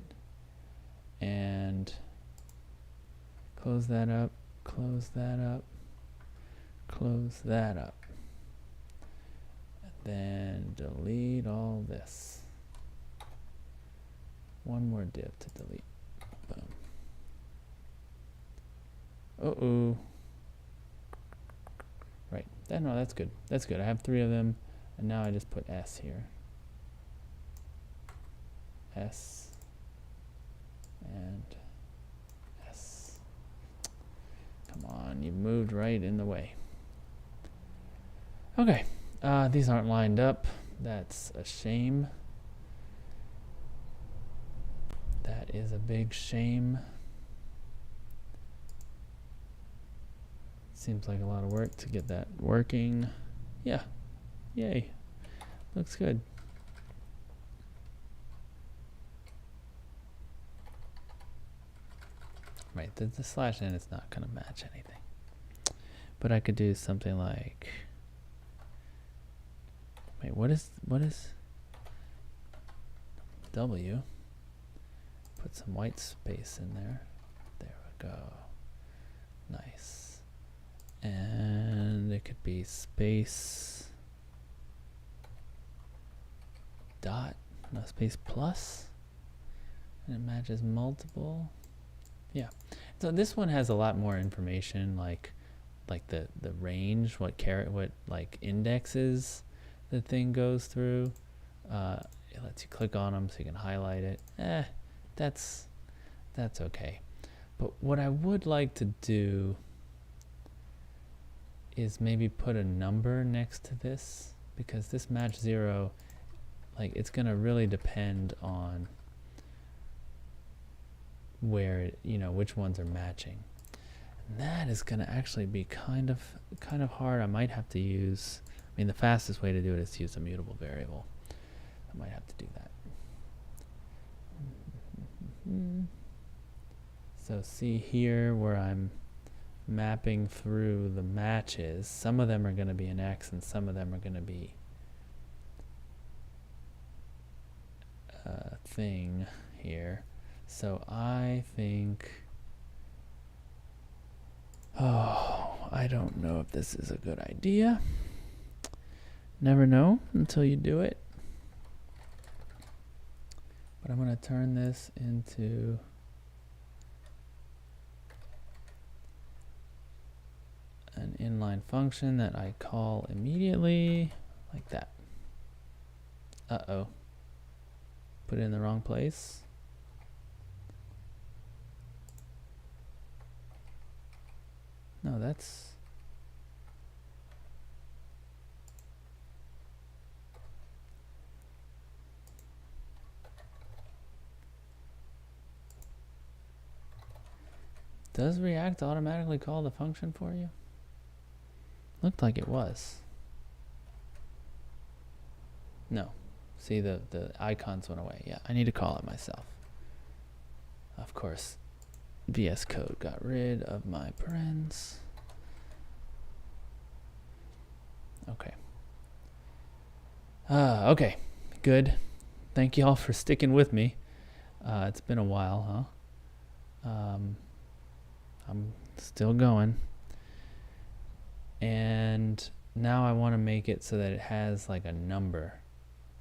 and close that up, close that up, close that up. And then delete all this. One more div to delete. Boom. Uh-oh. Right. No, that's good. That's good. I have 3 of them, and now I just put S here. S and S. Come on, you moved right in the way. Okay, these aren't lined up. That's a shame. That is a big shame. Seems like a lot of work to get that working. Yeah, yay. looks good. Right, the slash n is not going to match anything. But I could do something like, wait, what is W? Put some white space in there. There we go. Nice. And it could be space dot, no, space plus, and it matches multiple. Yeah. So this one has a lot more information, like the range, what like indexes the thing goes through. It lets you click on them so you can highlight it. That's okay. But what I would like to do is maybe put a number next to this, because this match 0, like, it's gonna really depend on where it, which ones are matching. And that is gonna actually be kind of hard. I might have to use, the fastest way to do it is to use a mutable variable. I might have to do that. So see here where I'm mapping through the matches, some of them are going to be an X and some of them are going to be a thing here. So I think, I don't know if this is a good idea. Never know until you do it. But I'm going to turn this into an inline function that I call immediately, like that. Uh-oh. Put it in the wrong place. No, that's... Does React automatically call the function for you? Looked like it was. No. See, the icons went away. Yeah, I need to call it myself. Of course, VS Code got rid of my parens. Okay. Okay, good. Thank you all for sticking with me. It's been a while, huh? I'm still going. And now I want to make it so that it has like a number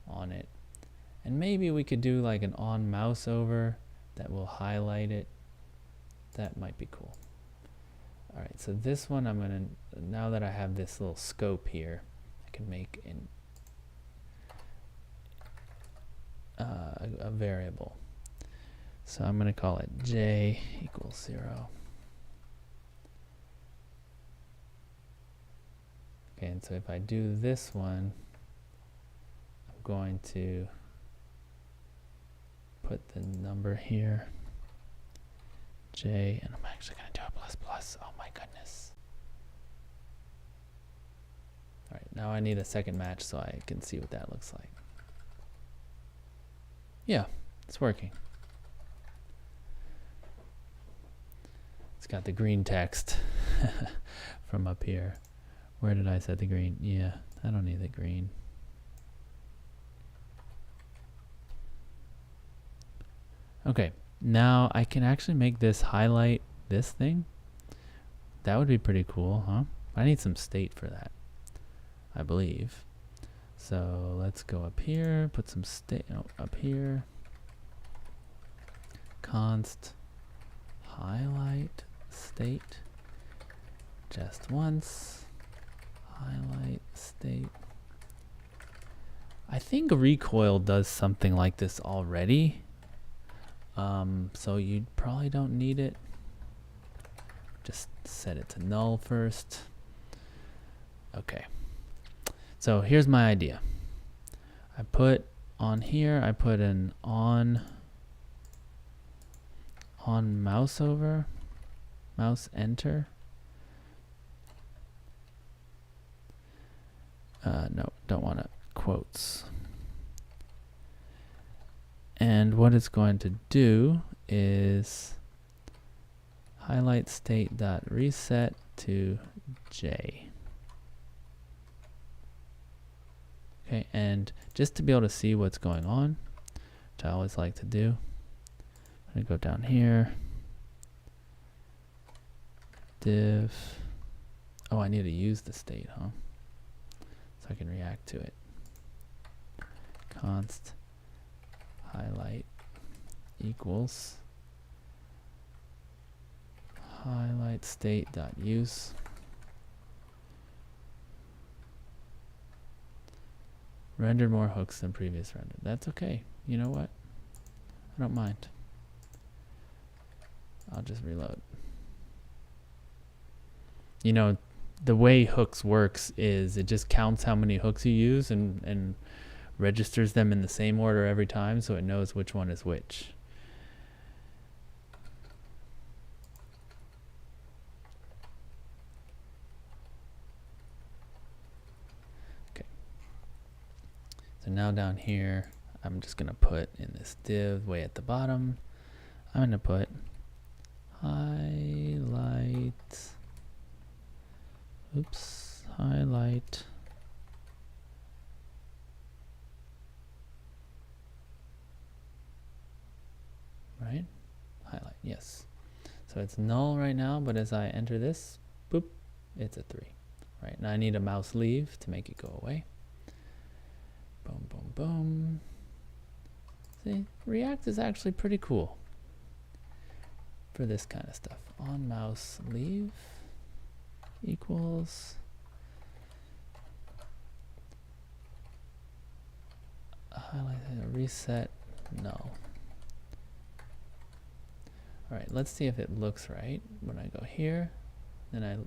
on it. And maybe we could do like an on mouse over that will highlight it. That might be cool. All right, so this one I'm going to, now that I have this little scope here, I can make a variable. So I'm going to call it j equals 0. Okay, and so if I do this one, I'm going to put the number here, j, and I'm actually going to do a plus plus. Oh my goodness. All right, now I need a second match so I can see what that looks like. Yeah, it's working. It's got the green text from up here. Where did I set the green? Yeah, I don't need the green. Okay, now I can actually make this highlight this thing. That would be pretty cool, huh? I need some state for that, I believe. So let's go up here, put some state up here. Const highlight state just once. Highlight state. I think recoil does something like this already. So you probably don't need it. Just set it to null first. Okay. So here's my idea. I put on here, I put an on mouse over, mouse enter. No, don't want to quotes. And what it's going to do is highlight state dot reset to J. Okay, and just to be able to see what's going on, which I always like to do, I'm gonna go down here, div. Oh, I need to use the state, huh? So I can react to it. Const highlight equals highlight state dot use. Rendered more hooks than previous rendered. That's okay. You know what? I don't mind. I'll just reload. You know, the way hooks works is it just counts how many hooks you use and registers them in the same order every time, so it knows which one is which. Okay. So now down here, I'm just going to put in this div way at the bottom, I'm going to put highlight, highlight right? Highlight, yes. So it's null right now, but as I enter this, boop, it's a 3. Right, now I need a mouse leave to make it go away. Boom, boom, boom. See, React is actually pretty cool for this kind of stuff. On mouse leave equals highlight reset null. All right, let's see if it looks right when I go here. Then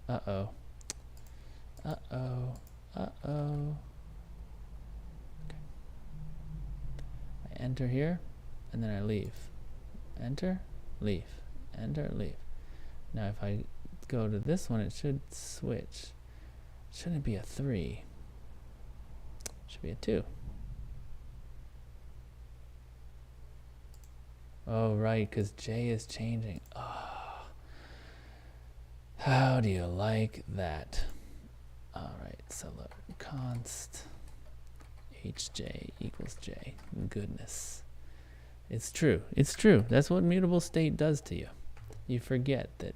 I, uh-oh. Okay. I enter here, and then I leave. Enter, leave, enter, leave. Now if I go to this one, it should switch. Shouldn't be a 3. It should be a 2. Oh, right, because J is changing. Oh, how do you like that? All right, so look, const hj equals J. Goodness. It's true. It's true. That's what mutable state does to you. You forget that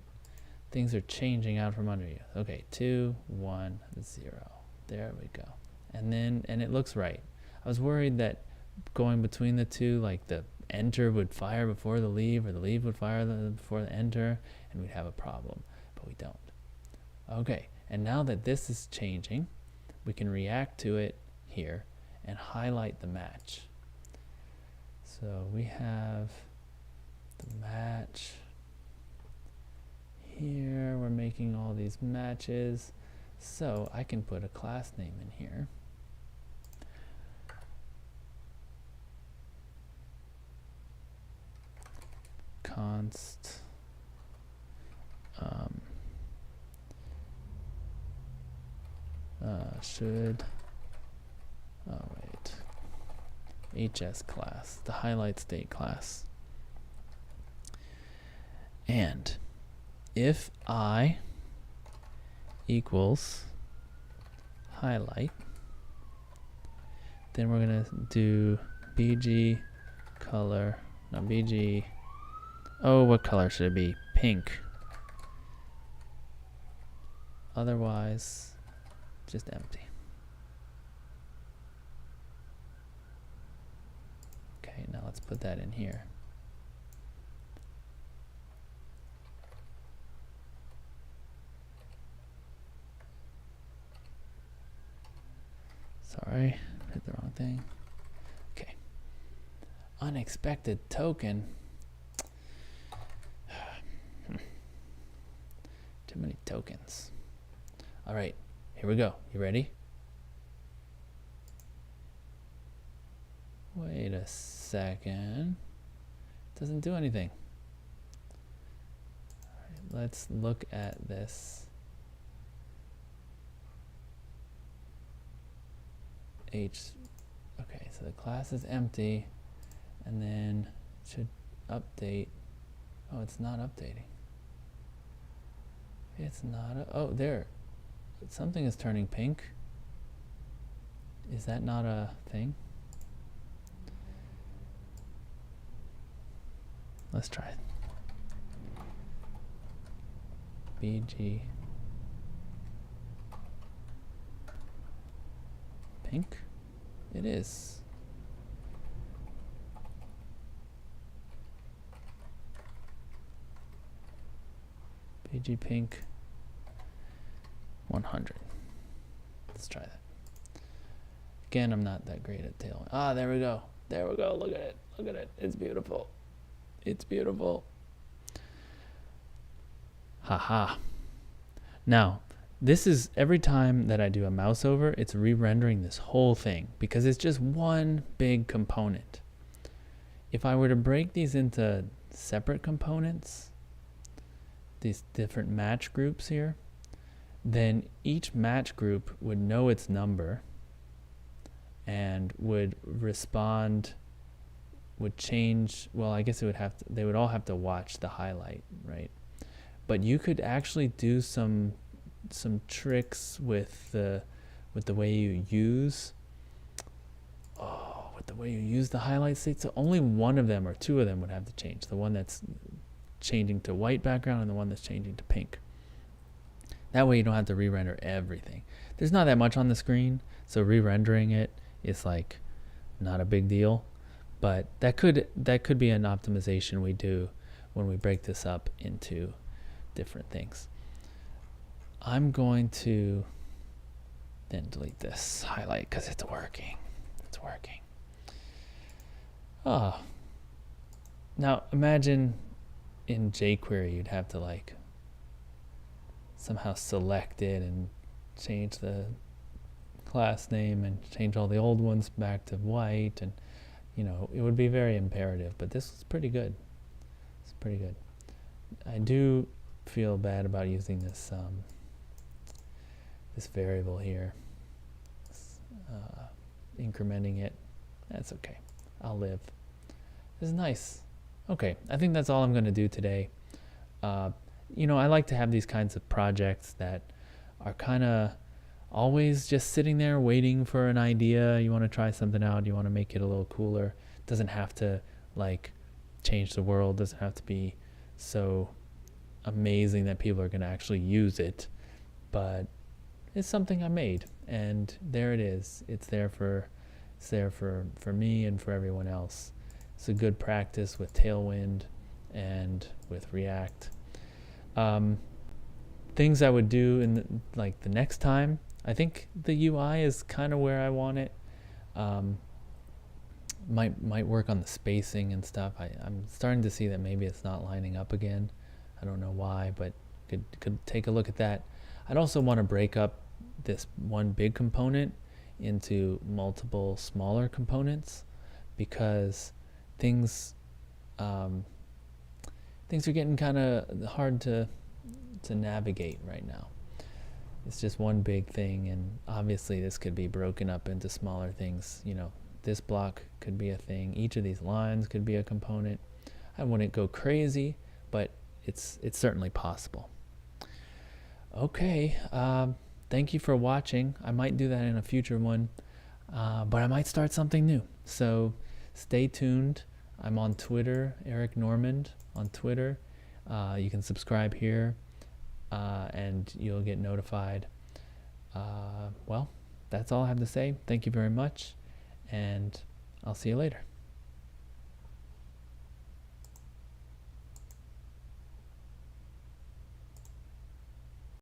things are changing out from under you. Okay, 2, 1, 0. There we go. And it looks right. I was worried that going between the two, like the enter would fire before the leave, or the leave would fire before the enter, and we'd have a problem, but we don't. Okay, and now that this is changing, we can react to it here and highlight the match. So we have the match here. We're making all these matches. So I can put a class name in here. Const should HS class, the highlight state class. And if I equals highlight, then we're gonna do BG color, no BG, oh, what color should it be? Pink. Otherwise, just empty. Okay, now let's put that in here. Sorry, hit the wrong thing. Okay. Unexpected token. Too many tokens. All right, here we go. You ready? Wait a second. Doesn't do anything. All right, let's look at this. H. Okay, so the class is empty, and then it should update. Oh, it's not updating. It's not. Oh, there. Something is turning pink. Is that not a thing? Let's try it. BG pink? It is. BG pink 100. Let's try that. Again, I'm not that great at tailoring. Ah, there we go. There we go. Look at it. Look at it. It's beautiful. It's beautiful. Haha. Now, this is every time that I do a mouse over, it's re-rendering this whole thing because it's just one big component. If I were to break these into separate components, these different match groups here, then each match group would know its number and would respond, would change. Well, I guess it would have to, they would all have to watch the highlight, right? But you could actually do some tricks with the way you use the highlight state. So only one of them or two of them would have to change. The one that's changing to white background and the one that's changing to pink. That way you don't have to re-render everything. There's not that much on the screen, so re-rendering it is like not a big deal. But that could be an optimization we do when we break this up into different things. I'm going to then delete this highlight because it's working. It's working. Oh. Now imagine in jQuery you'd have to like somehow select it and change the class name and change all the old ones back to white, and you know, it would be very imperative, but this is pretty good. It's pretty good. I do feel bad about using this this variable here, incrementing it. That's okay. I'll live. This is nice. Okay, I think that's all I'm going to do today. You know, I like to have these kinds of projects that are kind of always just sitting there waiting for an idea. You want to try something out. You want to make it a little cooler. It doesn't have to like change the world. It doesn't have to be so amazing that people are going to actually use it. But it's something I made, and there it is. It's there for me and for everyone else. It's a good practice with Tailwind and with React. Things I would do in the next time, I think the UI is kind of where I want it. Might work on the spacing and stuff. I'm starting to see that maybe it's not lining up again. I don't know why, but could take a look at that. I'd also want to break up this one big component into multiple smaller components, because things are getting kind of hard to navigate right now. It's just one big thing, and obviously this could be broken up into smaller things. You know, this block could be a thing. Each of these lines could be a component. I wouldn't go crazy, but it's certainly possible. Okay, thank you for watching. I might do that in a future one, but I might start something new. So stay tuned. I'm on Twitter, Eric Normand on Twitter. You can subscribe here, and you'll get notified. Well, that's all I have to say. Thank you very much, and I'll see you later.